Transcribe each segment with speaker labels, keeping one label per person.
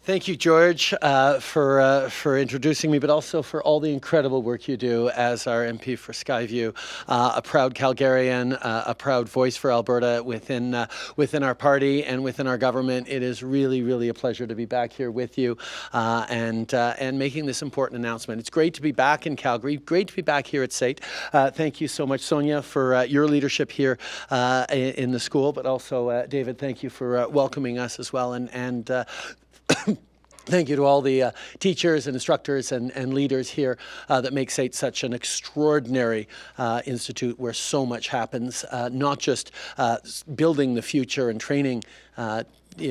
Speaker 1: Thank you, George, for introducing me, but also for all the incredible work you do as our MP for Skyview, a proud Calgarian, a proud voice for Alberta within our party and within our government. It is really, really a pleasure to be back here with you and making this important announcement. It's great to be back in Calgary, great to be back here at SAIT. Thank you so much, Sonia, for your leadership here in the school, but also, David, thank you for welcoming us as well. And thank you to all the teachers and instructors and leaders here that make SAIT such an extraordinary institute where so much happens, not just building the future and training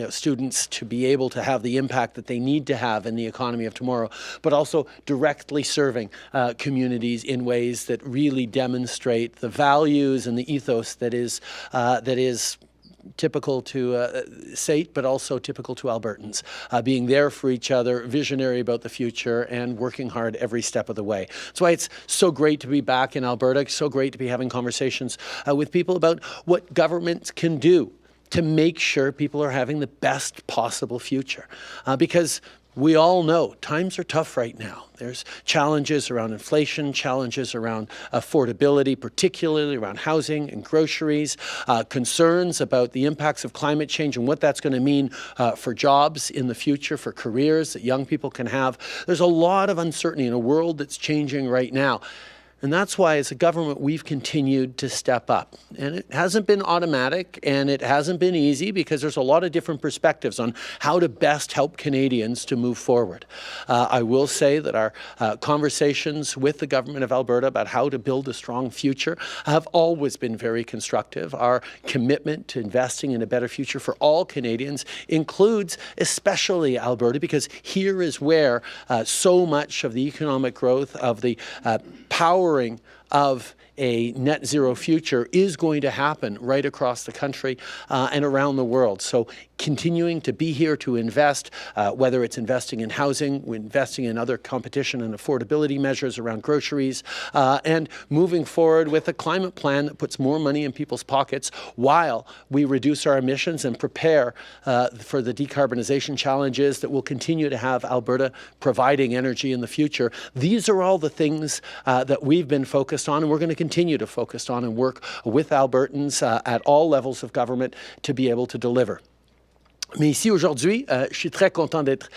Speaker 1: students to be able to have the impact that they need to have in the economy of tomorrow, but also directly serving communities in ways that really demonstrate the values and the ethos that is typical to SAIT, but also typical to Albertans, being there for each other, visionary about the future, and working hard every step of the way. That's why it's so great to be back in Alberta, so great to be having conversations with people about what governments can do to make sure people are having the best possible future. Because we all know times are tough right now. There's challenges around inflation, challenges around affordability, particularly around housing and groceries, concerns about the impacts of climate change and what that's going to mean for jobs in the future, for careers that young people can have. There's a lot of uncertainty in a world that's changing right now. And that's why, as a government, we've continued to step up. And it hasn't been automatic, and it hasn't been easy, because there's a lot of different perspectives on how to best help Canadians to move forward. I will say that our conversations with the government of Alberta about how to build a strong future have always been very constructive. Our commitment to investing in a better future for all Canadians includes especially Alberta, because here is where so much of the economic growth, of the powering of a net zero future is going to happen right across the country and around the world. So continuing to be here to invest, whether it's investing in housing, investing in other competition and affordability measures around groceries, and moving forward with a climate plan that puts more money in people's pockets while we reduce our emissions and prepare for the decarbonization challenges that will continue to have Alberta providing energy in the future. These are all the things that we've been focused on, and we're going to continue to focus on and work with Albertans at all levels of government to be able to deliver. Mais ici aujourd'hui, je suis très content d'être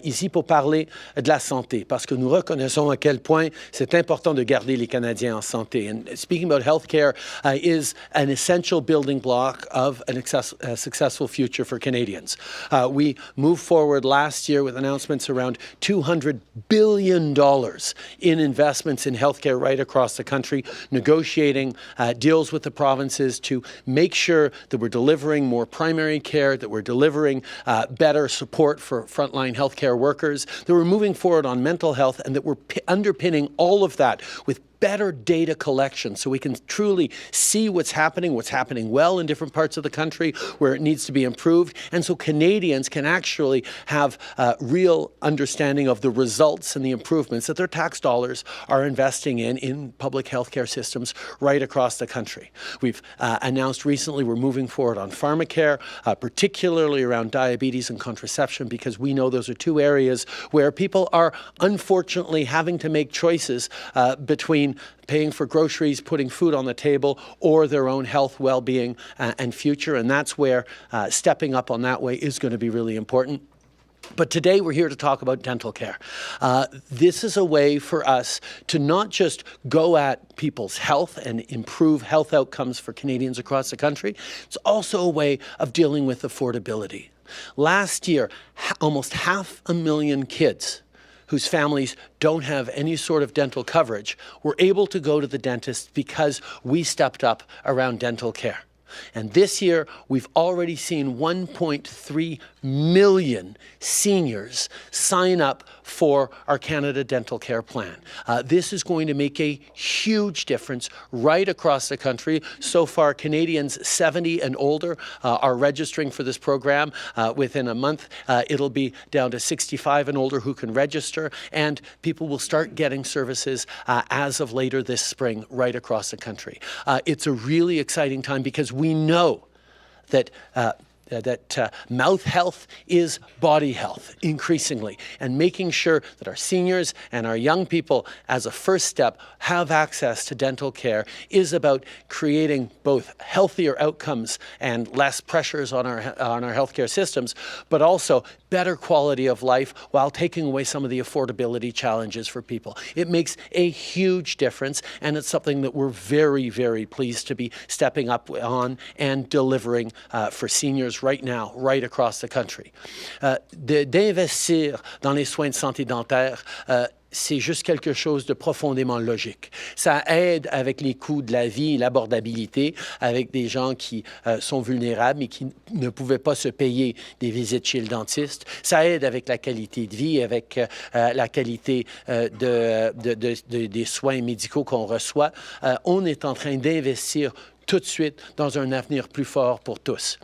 Speaker 1: ici pour parler de la santé, parce que nous reconnaissons à quel point c'est important de garder les Canadiens en santé. And speaking about healthcare is an essential building block of a successful future for Canadians. We moved forward last year with announcements around $200 billion in investments in healthcare right across the country, negotiating deals with the provinces to make sure that we're delivering more primary care, that we're delivering better support for frontline healthcare workers, that we're moving forward on mental health, and that we're underpinning all of that with better data collection so we can truly see what's happening well in different parts of the country where it needs to be improved, and so Canadians can actually have real understanding of the results and the improvements that their tax dollars are investing in public healthcare systems right across the country. We've announced recently we're moving forward on pharmacare, particularly around diabetes and contraception, because we know those are two areas where people are unfortunately having to make choices between paying for groceries, putting food on the table, or their own health, well-being, and future. And that's where stepping up on that way is going to be really important. But today we're here to talk about dental care. This is a way for us to not just go at people's health and improve health outcomes for Canadians across the country. It's also a way of dealing with affordability. Last year, almost 500,000 kids whose families don't have any sort of dental coverage were able to go to the dentist because we stepped up around dental care. And this year, we've already seen 1.3 million seniors sign up for our Canada Dental Care Plan. This is going to make a huge difference right across the country. So far, Canadians 70 and older are registering for this program. Within a month, it'll be down to 65 and older who can register, and people will start getting services as of later this spring right across the country. It's a really exciting time because we know that mouth health is body health increasingly, and making sure that our seniors and our young people, as a first step, have access to dental care is about creating both healthier outcomes and less pressures on our healthcare systems, but also better quality of life while taking away some of the affordability challenges for people. It makes a huge difference, and it's something that we're very, very pleased to be stepping up on and delivering for seniors right now, right across the country. D'investir dans les soins de santé dentaire, c'est juste quelque chose de profondément logique. Ça aide avec les coûts de la vie et l'abordabilité, avec des gens qui sont vulnérables et qui ne pouvaient pas se payer des visites chez le dentiste. Ça aide avec la qualité de vie, avec la qualité des soins médicaux qu'on reçoit. On est en train d'investir tout de suite dans un avenir plus fort pour tous.